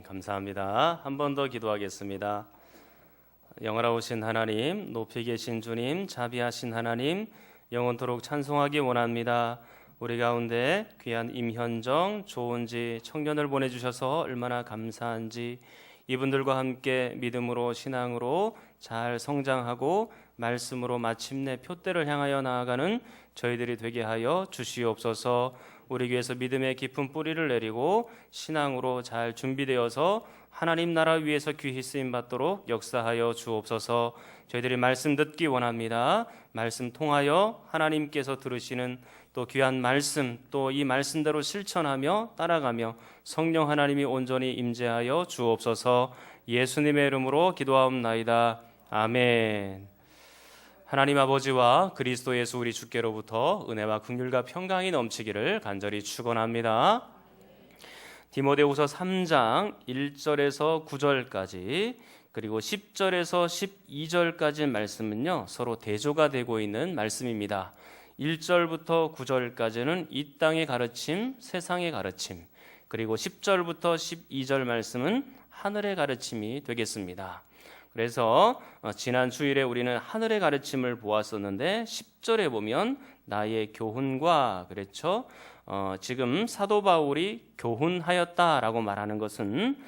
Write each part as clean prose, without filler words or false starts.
감사합니다. 한 번 더 기도하겠습니다. 영원하신 하나님, 높이 계신 주님, 자비하신 하나님, 영원토록 찬송하기 원합니다. 우리 가운데 귀한 임현정, 조은지 청년을 보내주셔서 얼마나 감사한지, 이분들과 함께 믿음으로 신앙으로 잘 성장하고 말씀으로 마침내 표대를 향하여 나아가는 저희들이 되게 하여 주시옵소서. 우리 교회에서 믿음의 깊은 뿌리를 내리고 신앙으로 잘 준비되어서 하나님 나라 위에서 귀히 쓰임 받도록 역사하여 주옵소서. 저희들이 말씀 듣기 원합니다. 말씀 통하여 하나님께서 들으시는 또 귀한 말씀, 또 이 말씀대로 실천하며 따라가며 성령 하나님이 온전히 임재하여 주옵소서. 예수님의 이름으로 기도하옵나이다. 아멘. 하나님 아버지와 그리스도 예수 우리 주께로부터 은혜와 긍휼과 평강이 넘치기를 간절히 축원합니다. 디모데후서 3장 1절에서 9절까지 그리고 10절에서 12절까지 말씀은요, 서로 대조가 되고 있는 말씀입니다. 1절부터 9절까지는 이 땅의 가르침, 세상의 가르침, 그리고 10절부터 12절 말씀은 하늘의 가르침이 되겠습니다. 그래서 지난 주일에 우리는 하늘의 가르침을 보았었는데 10절에 보면 나의 교훈과 그랬죠. 지금 사도 바울이 교훈하였다라고 말하는 것은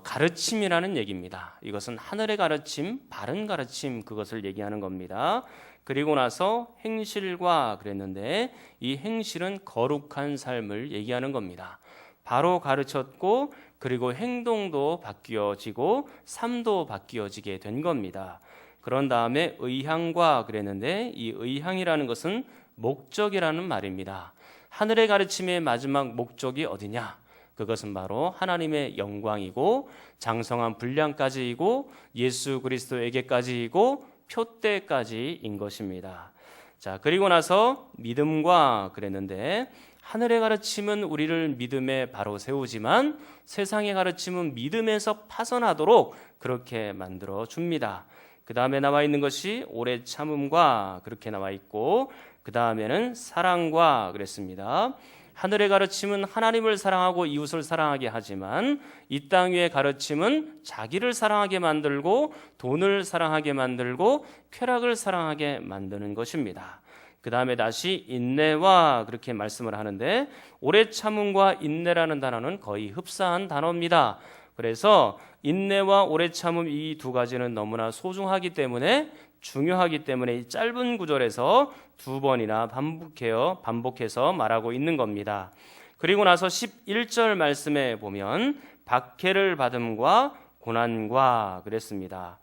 가르침이라는 얘기입니다. 이것은 하늘의 가르침, 바른 가르침, 그것을 얘기하는 겁니다. 그리고 나서 행실과 그랬는데 이 행실은 거룩한 삶을 얘기하는 겁니다. 바로 가르쳤고 그리고 행동도 바뀌어지고 삶도 바뀌어지게 된 겁니다. 그런 다음에 의향과 그랬는데 이 의향이라는 것은 목적이라는 말입니다. 하늘의 가르침의 마지막 목적이 어디냐? 그것은 바로 하나님의 영광이고 장성한 분량까지이고 예수 그리스도에게까지이고 표대까지인 것입니다. 자, 그리고 나서 믿음과 그랬는데 하늘의 가르침은 우리를 믿음에 바로 세우지만 세상의 가르침은 믿음에서 파선하도록 그렇게 만들어 줍니다. 그 다음에 나와 있는 것이 오래 참음과 그렇게 나와 있고 그 다음에는 사랑과 그랬습니다. 하늘의 가르침은 하나님을 사랑하고 이웃을 사랑하게 하지만 이 땅 위의 가르침은 자기를 사랑하게 만들고 돈을 사랑하게 만들고 쾌락을 사랑하게 만드는 것입니다. 그 다음에 다시 인내와 그렇게 말씀을 하는데 오래 참음과 인내라는 단어는 거의 흡사한 단어입니다. 그래서 인내와 오래 참음 이 두 가지는 너무나 소중하기 때문에 중요하기 때문에 이 짧은 구절에서 두 번이나 반복해서 말하고 있는 겁니다. 그리고 나서 11절 말씀에 보면 박해를 받음과 고난과 그랬습니다.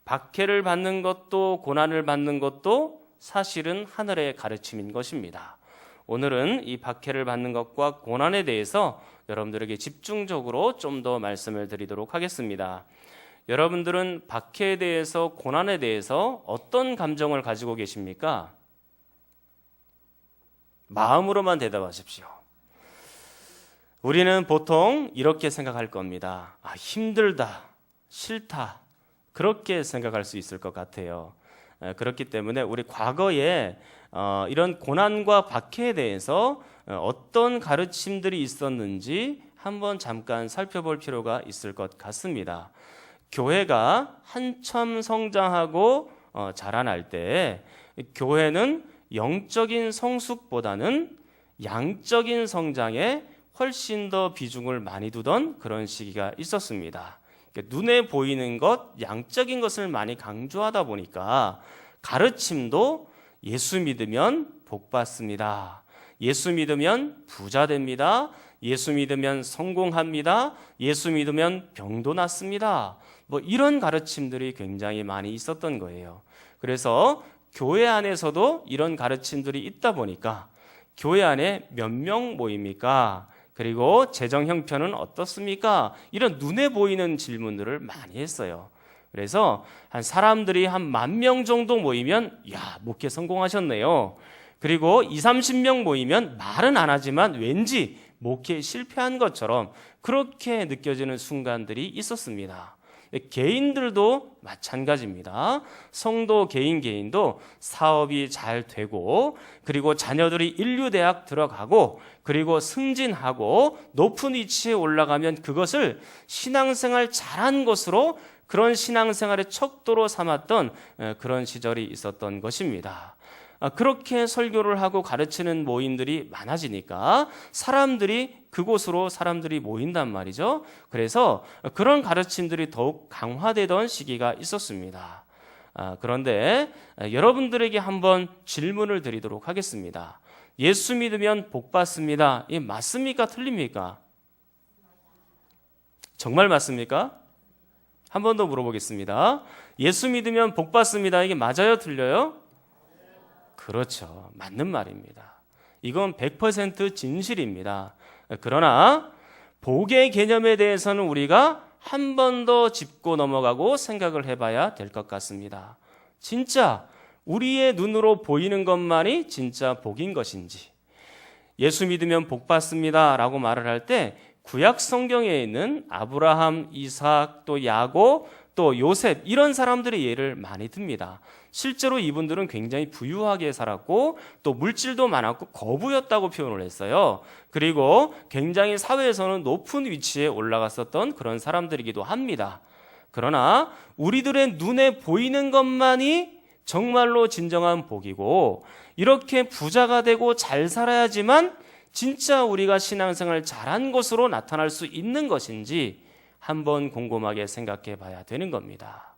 박해를 받는 것도 고난을 받는 것도 사실은 하늘의 가르침인 것입니다. 오늘은 이 박해를 받는 것과 고난에 대해서 여러분들에게 집중적으로 좀 더 말씀을 드리도록 하겠습니다. 여러분들은 박해에 대해서 고난에 대해서 어떤 감정을 가지고 계십니까? 마음으로만 대답하십시오. 우리는 보통 이렇게 생각할 겁니다. 힘들다, 싫다, 그렇게 생각할 수 있을 것 같아요. 그렇기 때문에 우리 과거에 이런 고난과 박해에 대해서 어떤 가르침들이 있었는지 한번 잠깐 살펴볼 필요가 있을 것 같습니다. 교회가 한참 성장하고 자라날 때 교회는 영적인 성숙보다는 양적인 성장에 훨씬 더 비중을 많이 두던 그런 시기가 있었습니다. 눈에 보이는 것, 양적인 것을 많이 강조하다 보니까 가르침도 예수 믿으면 복 받습니다. 예수 믿으면 부자 됩니다. 예수 믿으면 성공합니다. 예수 믿으면 병도 낫습니다. 이런 가르침들이 굉장히 많이 있었던 거예요. 그래서 교회 안에서도 이런 가르침들이 있다 보니까 교회 안에 몇 명 모입니까? 그리고 재정 형편은 어떻습니까? 이런 눈에 보이는 질문들을 많이 했어요. 그래서 사람들이 한 10,000명 정도 모이면 목회 성공하셨네요. 그리고 20-30명 모이면 말은 안 하지만 왠지 목회에 실패한 것처럼 그렇게 느껴지는 순간들이 있었습니다. 개인들도 마찬가지입니다. 성도 개인도 사업이 잘 되고, 그리고 자녀들이 인류대학 들어가고, 그리고 승진하고 높은 위치에 올라가면 그것을 신앙생활 잘한 것으로, 그런 신앙생활의 척도로 삼았던 그런 시절이 있었던 것입니다. 그렇게 설교를 하고 가르치는 모임들이 많아지니까 그곳으로 사람들이 모인단 말이죠. 그래서 그런 가르침들이 더욱 강화되던 시기가 있었습니다. 그런데 여러분들에게 한번 질문을 드리도록 하겠습니다. 예수 믿으면 복 받습니다. 이게 맞습니까? 틀립니까? 정말 맞습니까? 한 번 더 물어보겠습니다. 예수 믿으면 복 받습니다. 이게 맞아요? 틀려요? 그렇죠. 맞는 말입니다. 이건 100% 진실입니다. 그러나 복의 개념에 대해서는 우리가 한 번 더 짚고 넘어가고 생각을 해봐야 될 것 같습니다. 진짜 우리의 눈으로 보이는 것만이 진짜 복인 것인지, 예수 믿으면 복 받습니다 라고 말을 할 때 구약 성경에 있는 아브라함, 이삭, 또 야곱, 또 요셉, 이런 사람들의 예를 많이 듭니다. 실제로 이분들은 굉장히 부유하게 살았고 또 물질도 많았고 거부였다고 표현을 했어요. 그리고 굉장히 사회에서는 높은 위치에 올라갔었던 그런 사람들이기도 합니다. 그러나 우리들의 눈에 보이는 것만이 정말로 진정한 복이고, 이렇게 부자가 되고 잘 살아야지만 진짜 우리가 신앙생활 잘한 것으로 나타날 수 있는 것인지 한번 곰곰하게 생각해 봐야 되는 겁니다.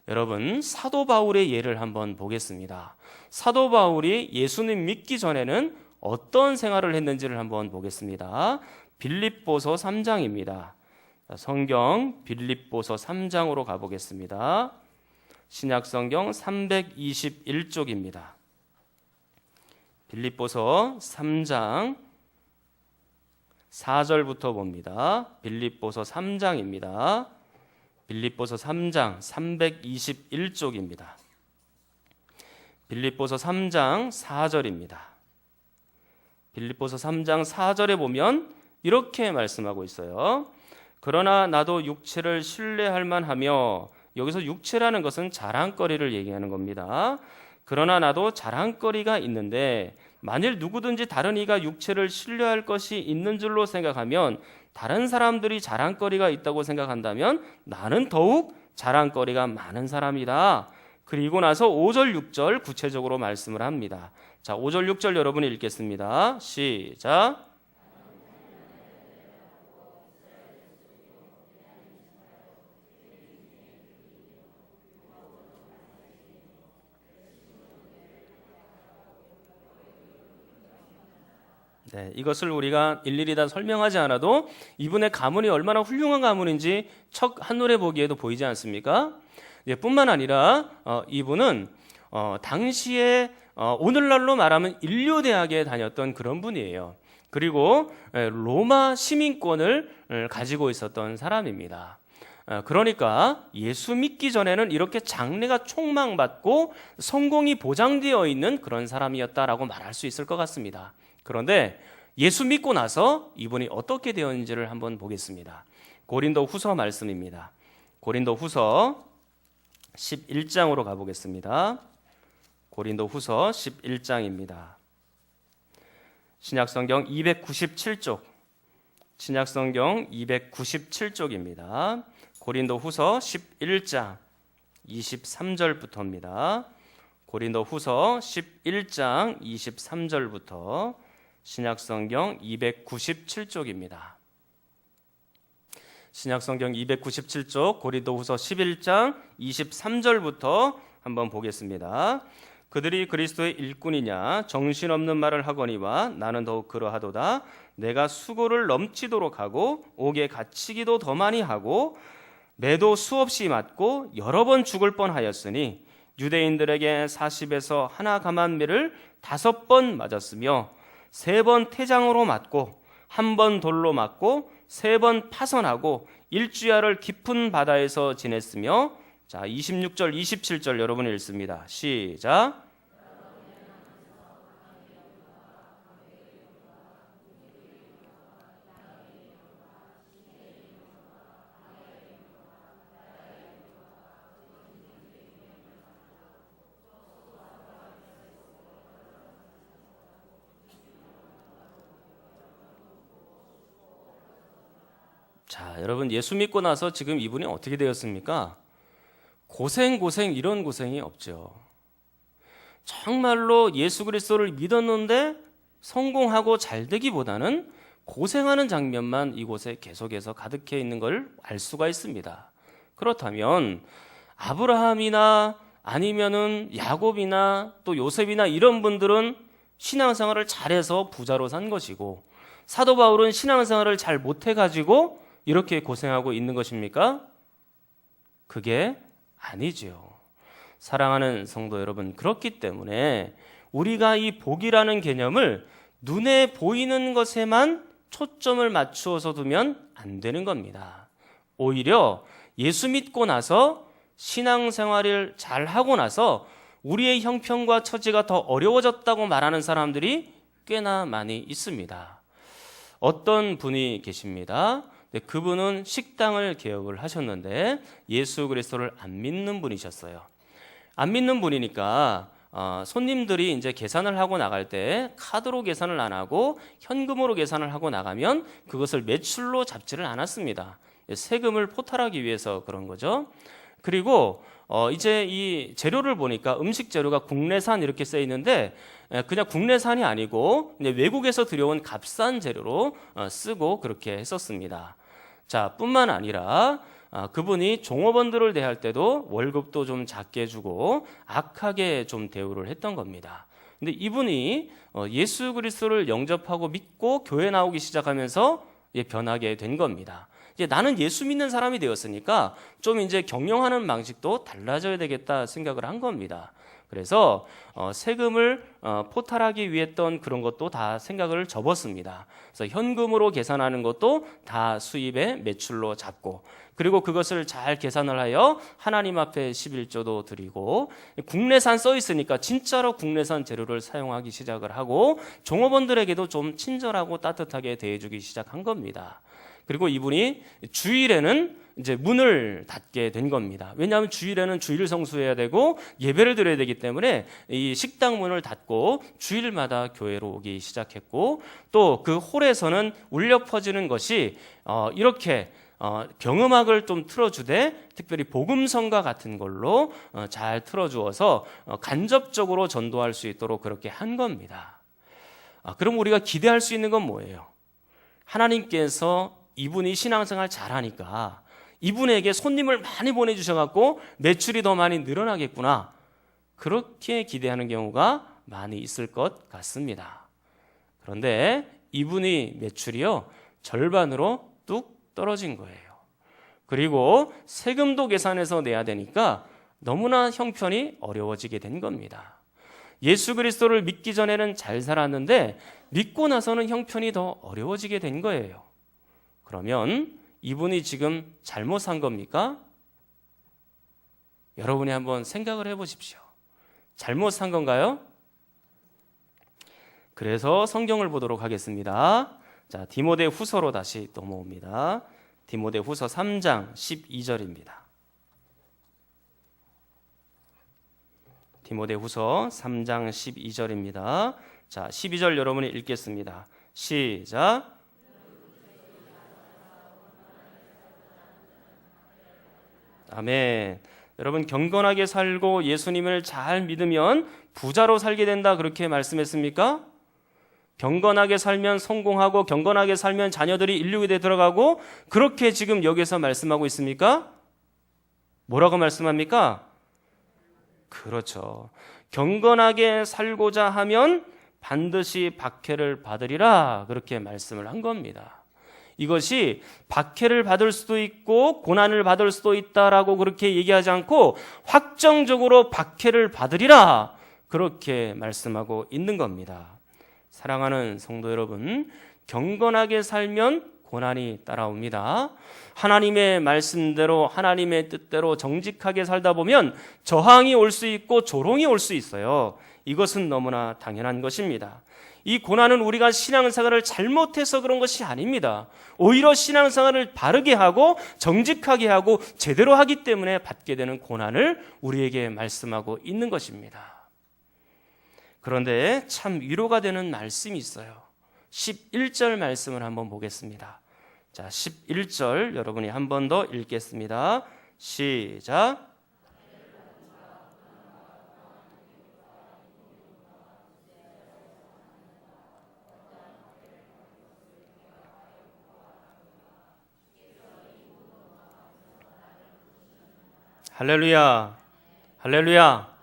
여러분, 사도 바울의 예를 한번 보겠습니다. 사도 바울이 예수님 믿기 전에는 어떤 생활을 했는지를 한번 보겠습니다. 빌립보서 3장입니다. 성경 빌립보서 3장으로 가보겠습니다. 신약성경 321쪽입니다. 빌립보서 3장 4절부터 봅니다. 빌립보서 3장입니다. 빌립보서 3장 321쪽입니다. 빌립보서 3장 4절입니다. 빌립보서 3장 4절에 보면 이렇게 말씀하고 있어요. 그러나 나도 육체를 신뢰할 만하며, 여기서 육체라는 것은 자랑거리를 얘기하는 겁니다. 그러나 나도 자랑거리가 있는데 만일 누구든지 다른 이가 육체를 신뢰할 것이 있는 줄로 생각하면, 다른 사람들이 자랑거리가 있다고 생각한다면 나는 더욱 자랑거리가 많은 사람이다. 그리고 나서 5절 6절 구체적으로 말씀을 합니다. 자, 5절 6절 여러분이 읽겠습니다. 시작. 네, 이것을 우리가 일일이 다 설명하지 않아도 이분의 가문이 얼마나 훌륭한 가문인지 척 한눈에 보기에도 보이지 않습니까? 뿐만 아니라 이분은 당시에 오늘날로 말하면 인류대학에 다녔던 그런 분이에요. 그리고 로마 시민권을 가지고 있었던 사람입니다. 그러니까 예수 믿기 전에는 이렇게 장래가 촉망받고 성공이 보장되어 있는 그런 사람이었다라고 말할 수 있을 것 같습니다. 그런데 예수 믿고 나서 이분이 어떻게 되었는지를 한번 보겠습니다. 고린도 후서 말씀입니다. 고린도 후서 11장으로 가보겠습니다. 고린도 후서 11장입니다. 신약성경 297쪽, 신약성경 297쪽입니다. 고린도 후서 11장 23절부터입니다. 고린도 후서 11장 23절부터 신약성경 297쪽입니다. 신약성경 297쪽 고린도 후서 11장 23절부터 한번 보겠습니다. 그들이 그리스도의 일꾼이냐 정신없는 말을 하거니와 나는 더욱 그러하도다. 내가 수고를 넘치도록 하고 옥에 갇히기도 더 많이 하고 매도 수없이 맞고 여러 번 죽을 뻔하였으니 유대인들에게 40에서 하나 감한매를 5번 맞았으며 3번 태장으로 맞고 1번 돌로 맞고 3번 파선하고 일주야를 깊은 바다에서 지냈으며, 자 26절 27절 여러분 읽습니다. 시작. 자, 여러분 예수 믿고 나서 지금 이분이 어떻게 되었습니까? 고생 이런 고생이 없죠. 정말로 예수 그리스도를 믿었는데 성공하고 잘 되기보다는 고생하는 장면만 이곳에 계속해서 가득해 있는 걸 알 수가 있습니다. 그렇다면 아브라함이나 아니면은 야곱이나 또 요셉이나 이런 분들은 신앙생활을 잘해서 부자로 산 것이고, 사도 바울은 신앙생활을 잘 못해가지고 이렇게 고생하고 있는 것입니까? 그게 아니지요. 사랑하는 성도 여러분, 그렇기 때문에 우리가 이 복이라는 개념을 눈에 보이는 것에만 초점을 맞추어서 두면 안 되는 겁니다. 오히려 예수 믿고 나서 신앙생활을 잘 하고 나서 우리의 형편과 처지가 더 어려워졌다고 말하는 사람들이 꽤나 많이 있습니다. 어떤 분이 계십니다. 그분은 식당을 개업을 하셨는데 예수 그리스도를 안 믿는 분이셨어요. 안 믿는 분이니까 손님들이 이제 계산을 하고 나갈 때 카드로 계산을 안 하고 현금으로 계산을 하고 나가면 그것을 매출로 잡지를 않았습니다. 세금을 포탈하기 위해서 그런 거죠. 그리고 이제 이 재료를 보니까 음식 재료가 국내산 이렇게 써 있는데 그냥 국내산이 아니고 외국에서 들여온 값싼 재료로 쓰고 그렇게 했었습니다. 자, 뿐만 아니라 그분이 종업원들을 대할 때도 월급도 좀 작게 주고 악하게 좀 대우를 했던 겁니다. 근데 이분이 예수 그리스도를 영접하고 믿고 교회 나오기 시작하면서 변하게 된 겁니다. 이제 나는 예수 믿는 사람이 되었으니까 좀 이제 경영하는 방식도 달라져야 되겠다 생각을 한 겁니다. 그래서 세금을 포탈하기 위해 했던 그런 것도 다 생각을 접었습니다. 그래서 현금으로 계산하는 것도 다 수입의 매출로 잡고, 그리고 그것을 잘 계산을 하여 하나님 앞에 11조도 드리고, 국내산 써 있으니까 진짜로 국내산 재료를 사용하기 시작을 하고, 종업원들에게도 좀 친절하고 따뜻하게 대해주기 시작한 겁니다. 그리고 이분이 주일에는 이제 문을 닫게 된 겁니다. 왜냐하면 주일에는 주일 성수해야 되고 예배를 드려야 되기 때문에 이 식당 문을 닫고 주일마다 교회로 오기 시작했고, 또 그 홀에서는 울려 퍼지는 것이 이렇게 경음악을 좀 틀어주되 특별히 복음성가 같은 걸로 잘 틀어주어서 간접적으로 전도할 수 있도록 그렇게 한 겁니다. 그럼 우리가 기대할 수 있는 건 뭐예요? 하나님께서 이분이 신앙생활 잘하니까 이분에게 손님을 많이 보내주셔갖고 매출이 더 많이 늘어나겠구나, 그렇게 기대하는 경우가 많이 있을 것 같습니다. 그런데 이분이 매출이요 절반으로 뚝 떨어진 거예요. 그리고 세금도 계산해서 내야 되니까 너무나 형편이 어려워지게 된 겁니다. 예수 그리스도를 믿기 전에는 잘 살았는데 믿고 나서는 형편이 더 어려워지게 된 거예요. 그러면 이분이 지금 잘못 산 겁니까? 여러분이 한번 생각을 해보십시오. 잘못 산 건가요? 그래서 성경을 보도록 하겠습니다. 자, 디모데 후서로 다시 넘어옵니다. 디모데 후서 3장 12절입니다. 디모데 후서 3장 12절입니다. 자, 12절 여러분이 읽겠습니다. 시작. 아멘. 여러분, 경건하게 살고 예수님을 잘 믿으면 부자로 살게 된다, 그렇게 말씀했습니까? 경건하게 살면 성공하고 경건하게 살면 자녀들이 인류에 들어가고, 그렇게 지금 여기서 말씀하고 있습니까? 뭐라고 말씀합니까? 그렇죠. 경건하게 살고자 하면 반드시 박해를 받으리라, 그렇게 말씀을 한 겁니다. 이것이 박해를 받을 수도 있고 고난을 받을 수도 있다라고 그렇게 얘기하지 않고 확정적으로 박해를 받으리라, 그렇게 말씀하고 있는 겁니다. 사랑하는 성도 여러분, 경건하게 살면 고난이 따라옵니다. 하나님의 말씀대로 하나님의 뜻대로 정직하게 살다 보면 저항이 올 수 있고 조롱이 올 수 있어요. 이것은 너무나 당연한 것입니다. 이 고난은 우리가 신앙생활을 잘못해서 그런 것이 아닙니다. 오히려 신앙생활을 바르게 하고 정직하게 하고 제대로 하기 때문에 받게 되는 고난을 우리에게 말씀하고 있는 것입니다. 그런데 참 위로가 되는 말씀이 있어요. 11절 말씀을 한번 보겠습니다. 자, 11절 여러분이 한 번 더 읽겠습니다. 시작. 할렐루야, 할렐루야.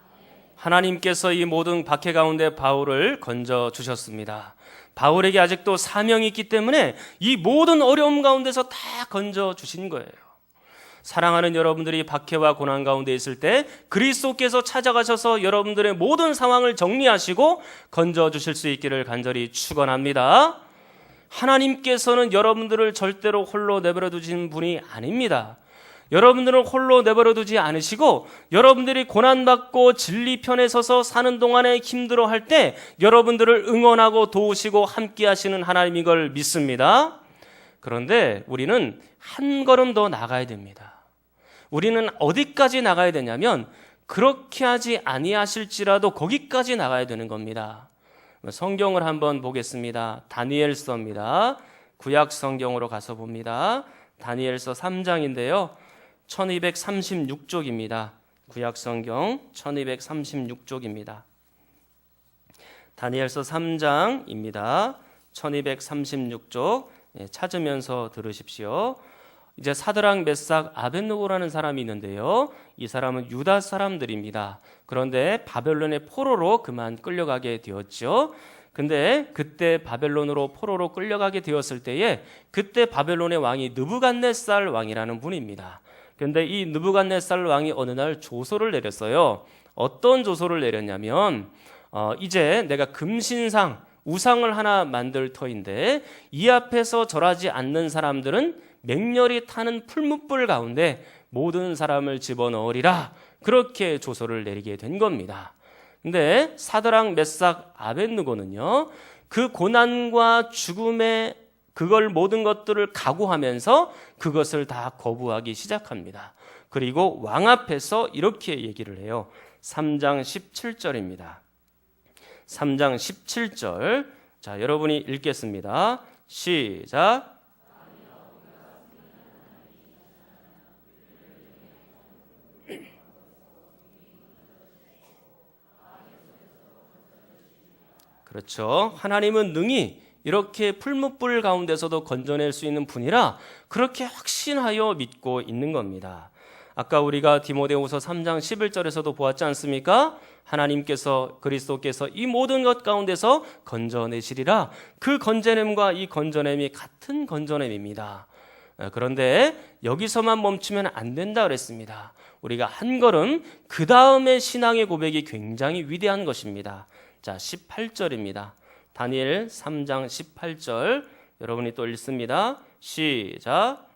하나님께서 이 모든 박해 가운데 바울을 건져 주셨습니다. 바울에게 아직도 사명이 있기 때문에 이 모든 어려움 가운데서 다 건져 주신 거예요. 사랑하는 여러분들이 박해와 고난 가운데 있을 때 그리스도께서 찾아가셔서 여러분들의 모든 상황을 정리하시고 건져 주실 수 있기를 간절히 축원합니다. 하나님께서는 여러분들을 절대로 홀로 내버려 두신 분이 아닙니다. 여러분들을 홀로 내버려 두지 않으시고 여러분들이 고난받고 진리 편에 서서 사는 동안에 힘들어할 때 여러분들을 응원하고 도우시고 함께 하시는 하나님인 걸 믿습니다. 그런데 우리는 한 걸음 더 나가야 됩니다. 우리는 어디까지 나가야 되냐면 그렇게 하지 아니하실지라도 거기까지 나가야 되는 겁니다. 성경을 한번 보겠습니다. 다니엘서입니다. 구약 성경으로 가서 봅니다. 다니엘서 3장인데요. 1236쪽입니다. 구약 성경 1236쪽입니다. 다니엘서 3장입니다. 1236쪽 찾으면서 들으십시오. 이제 사드락, 메삭, 아벳느고라는 사람이 있는데요. 이 사람은 유다 사람들입니다. 그런데 바벨론의 포로로 그만 끌려가게 되었죠. 근데 그때 바벨론으로 포로로 끌려가게 되었을 때에 그때 바벨론의 왕이 느부갓네살 왕이라는 분입니다. 근데 이 느부갓네살 왕이 어느 날 조소를 내렸어요. 어떤 조소를 내렸냐면 이제 내가 금신상 우상을 하나 만들 터인데 이 앞에서 절하지 않는 사람들은 맹렬히 타는 풀무불 가운데 모든 사람을 집어넣으리라. 그렇게 조소를 내리게 된 겁니다. 근데 사드락, 메삭, 아벳느고는요, 그 고난과 죽음의 그걸 모든 것들을 각오하면서 그것을 다 거부하기 시작합니다. 그리고 왕 앞에서 이렇게 얘기를 해요. 3장 17절입니다. 3장 17절. 자, 여러분이 읽겠습니다. 시작. 그렇죠. 하나님은 능히 이렇게 풀무불 가운데서도 건져낼 수 있는 분이라 그렇게 확신하여 믿고 있는 겁니다. 아까 우리가 디모데후서 3장 11절에서도 보았지 않습니까? 하나님께서 그리스도께서 이 모든 것 가운데서 건져내시리라. 그 건져냄과 이 건져냄이 같은 건져냄입니다. 그런데 여기서만 멈추면 안 된다 그랬습니다. 우리가 한 걸음 그 다음에 신앙의 고백이 굉장히 위대한 것입니다. 자, 18절입니다. 다니엘 3장 18절 여러분이 또 읽습니다. 시작.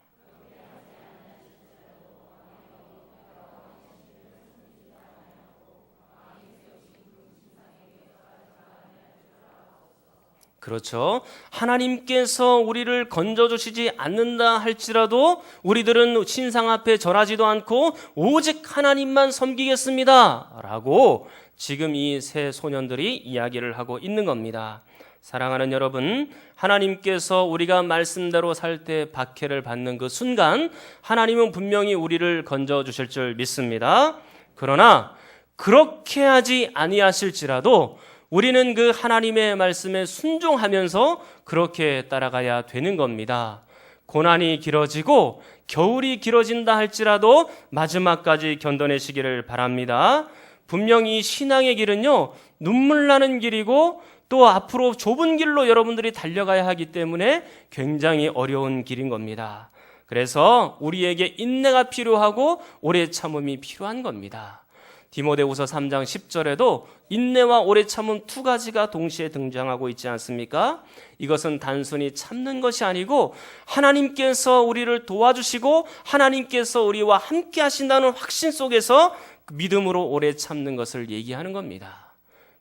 그렇죠. 하나님께서 우리를 건져주시지 않는다 할지라도 우리들은 신상 앞에 절하지도 않고 오직 하나님만 섬기겠습니다 라고 지금 이 세 소년들이 이야기를 하고 있는 겁니다. 사랑하는 여러분, 하나님께서 우리가 말씀대로 살 때 박해를 받는 그 순간 하나님은 분명히 우리를 건져주실 줄 믿습니다. 그러나 그렇게 하지 아니하실지라도 우리는 그 하나님의 말씀에 순종하면서 그렇게 따라가야 되는 겁니다. 고난이 길어지고 겨울이 길어진다 할지라도 마지막까지 견뎌내시기를 바랍니다. 분명히 신앙의 길은요, 눈물 나는 길이고 또 앞으로 좁은 길로 여러분들이 달려가야 하기 때문에 굉장히 어려운 길인 겁니다. 그래서 우리에게 인내가 필요하고 오래 참음이 필요한 겁니다. 디모데후서 3장 10절에도 인내와 오래 참음 두 가지가 동시에 등장하고 있지 않습니까? 이것은 단순히 참는 것이 아니고 하나님께서 우리를 도와주시고 하나님께서 우리와 함께 하신다는 확신 속에서 믿음으로 오래 참는 것을 얘기하는 겁니다.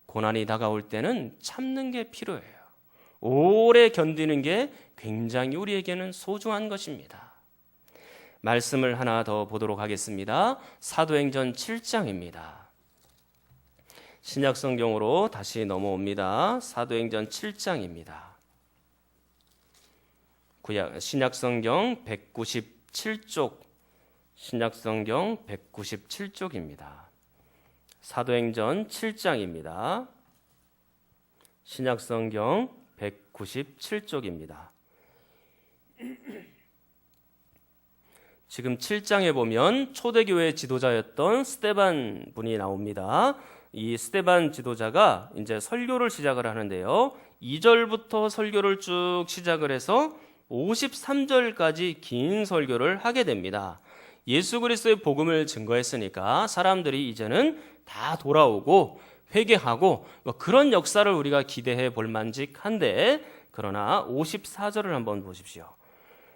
고난이 다가올 때는 참는 게 필요해요. 오래 견디는 게 굉장히 우리에게는 소중한 것입니다. 말씀을 하나 더 보도록 하겠습니다. 사도행전 7장입니다. 신약성경으로 다시 넘어옵니다. 사도행전 7장입니다. 신약성경 197쪽, 신약성경 197쪽입니다. 사도행전 7장입니다. 신약성경 197쪽입니다. 지금 7장에 보면 초대교회 지도자였던 스데반 분이 나옵니다. 이 스데반 지도자가 이제 설교를 시작을 하는데요. 2절부터 설교를 쭉 시작을 해서 53절까지 긴 설교를 하게 됩니다. 예수 그리스도의 복음을 증거했으니까 사람들이 이제는 다 돌아오고 회개하고 그런 역사를 우리가 기대해 볼 만직한데, 그러나 54절을 한번 보십시오.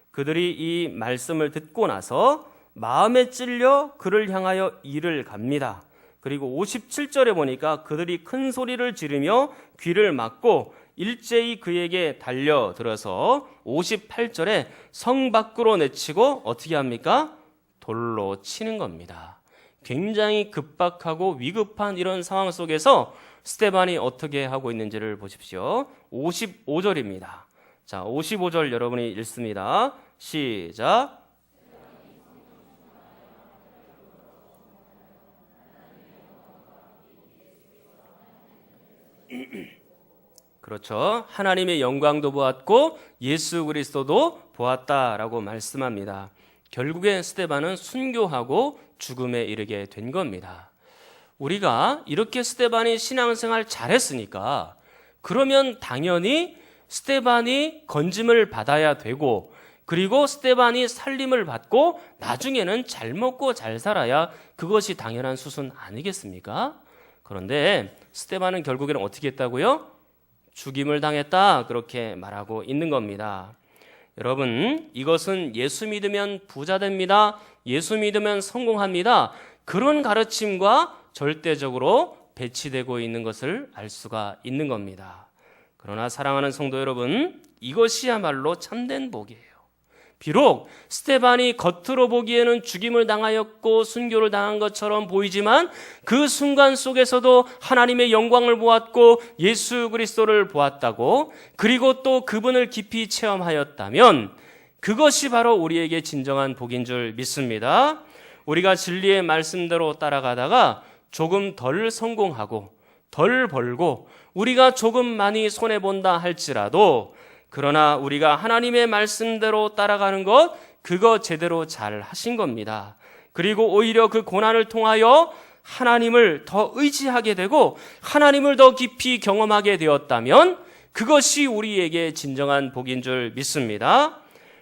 그들이 이 말씀을 듣고 나서 마음에 찔려 그를 향하여 이를 갑니다. 그리고 57절에 보니까 그들이 큰 소리를 지르며 귀를 막고 일제히 그에게 달려들어서 58절에 성 밖으로 내치고 어떻게 합니까? 돌로 치는 겁니다. 굉장히 급박하고 위급한 이런 상황 속에서 스데반이 어떻게 하고 있는지를 보십시오. 55절입니다. 자, 55절 여러분이 읽습니다. 시작. 그렇죠. 하나님의 영광도 보았고 예수 그리스도도 보았다라고 말씀합니다. 결국에 스데반은 순교하고 죽음에 이르게 된 겁니다. 우리가 이렇게 스데반이 신앙생활 잘했으니까 그러면 당연히 스데반이 건짐을 받아야 되고, 그리고 스데반이 살림을 받고 나중에는 잘 먹고 잘 살아야 그것이 당연한 수순 아니겠습니까? 그런데 스데반은 결국에는 어떻게 했다고요? 죽임을 당했다, 그렇게 말하고 있는 겁니다. 여러분, 이것은 예수 믿으면 부자 됩니다, 예수 믿으면 성공합니다, 그런 가르침과 절대적으로 배치되고 있는 것을 알 수가 있는 겁니다. 그러나 사랑하는 성도 여러분, 이것이야말로 참된 복이에요. 비록 스데반이 겉으로 보기에는 죽임을 당하였고 순교를 당한 것처럼 보이지만 그 순간 속에서도 하나님의 영광을 보았고 예수 그리스도를 보았다고, 그리고 또 그분을 깊이 체험하였다면 그것이 바로 우리에게 진정한 복인 줄 믿습니다. 우리가 진리의 말씀대로 따라가다가 조금 덜 성공하고 덜 벌고 우리가 조금 많이 손해본다 할지라도, 그러나 우리가 하나님의 말씀대로 따라가는 것, 그거 제대로 잘 하신 겁니다. 그리고 오히려 그 고난을 통하여 하나님을 더 의지하게 되고 하나님을 더 깊이 경험하게 되었다면 그것이 우리에게 진정한 복인 줄 믿습니다.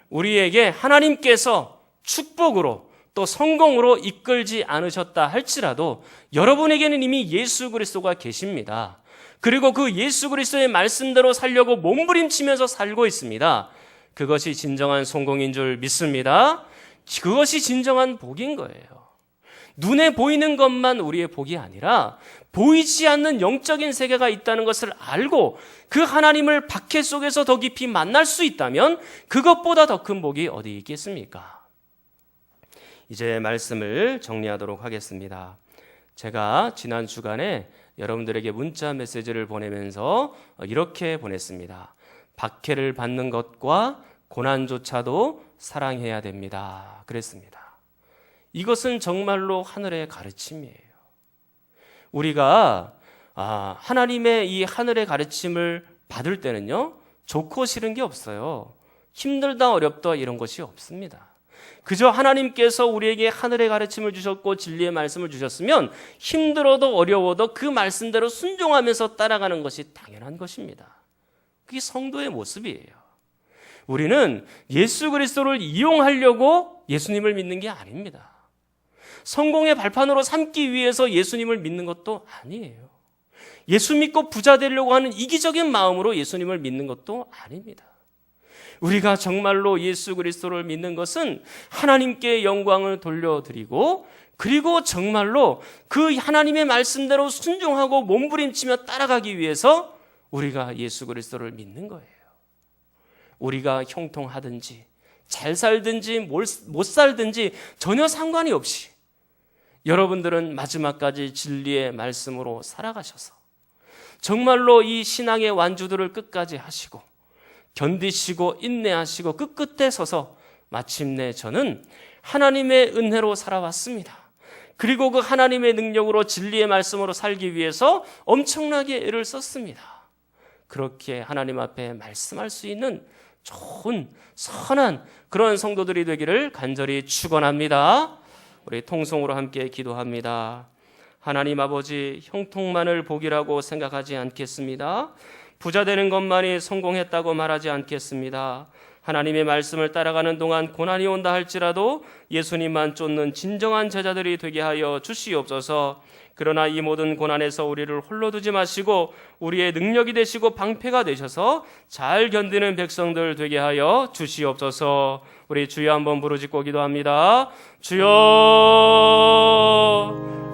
우리에게 하나님께서 축복으로 또 성공으로 이끌지 않으셨다 할지라도 여러분에게는 이미 예수 그리스도가 계십니다. 그리고 그 예수 그리스도의 말씀대로 살려고 몸부림치면서 살고 있습니다. 그것이 진정한 성공인 줄 믿습니다. 그것이 진정한 복인 거예요. 눈에 보이는 것만 우리의 복이 아니라 보이지 않는 영적인 세계가 있다는 것을 알고 그 하나님을 박해 속에서 더 깊이 만날 수 있다면 그것보다 더 큰 복이 어디 있겠습니까? 이제 말씀을 정리하도록 하겠습니다. 제가 지난 주간에 여러분들에게 문자 메시지를 보내면서 이렇게 보냈습니다. 박해를 받는 것과 고난조차도 사랑해야 됩니다. 그랬습니다. 이것은 정말로 하늘의 가르침이에요. 우리가 하나님의 이 하늘의 가르침을 받을 때는요, 좋고 싫은 게 없어요. 힘들다 어렵다 이런 것이 없습니다. 그저 하나님께서 우리에게 하늘의 가르침을 주셨고 진리의 말씀을 주셨으면 힘들어도 어려워도 그 말씀대로 순종하면서 따라가는 것이 당연한 것입니다. 그게 성도의 모습이에요. 우리는 예수 그리스도를 이용하려고 예수님을 믿는 게 아닙니다. 성공의 발판으로 삼기 위해서 예수님을 믿는 것도 아니에요. 예수 믿고 부자 되려고 하는 이기적인 마음으로 예수님을 믿는 것도 아닙니다. 우리가 정말로 예수 그리스도를 믿는 것은 하나님께 영광을 돌려드리고, 그리고 정말로 그 하나님의 말씀대로 순종하고 몸부림치며 따라가기 위해서 우리가 예수 그리스도를 믿는 거예요. 우리가 형통하든지 잘 살든지 못 살든지 전혀 상관이 없이 여러분들은 마지막까지 진리의 말씀으로 살아가셔서 정말로 이 신앙의 완주들을 끝까지 하시고 견디시고 인내하시고 그 끝에 서서 마침내 저는 하나님의 은혜로 살아왔습니다. 그리고 그 하나님의 능력으로 진리의 말씀으로 살기 위해서 엄청나게 애를 썼습니다. 그렇게 하나님 앞에 말씀할 수 있는 좋은 선한 그런 성도들이 되기를 간절히 축원합니다. 우리 통성으로 함께 기도합니다. 하나님 아버지, 형통만을 복이라고 생각하지 않겠습니다. 부자 되는 것만이 성공했다고 말하지 않겠습니다. 하나님의 말씀을 따라가는 동안 고난이 온다 할지라도 예수님만 쫓는 진정한 제자들이 되게 하여 주시옵소서. 그러나 이 모든 고난에서 우리를 홀로 두지 마시고 우리의 능력이 되시고 방패가 되셔서 잘 견디는 백성들 되게 하여 주시옵소서. 우리 주여 한번 부르짖고 기도합니다. 주여.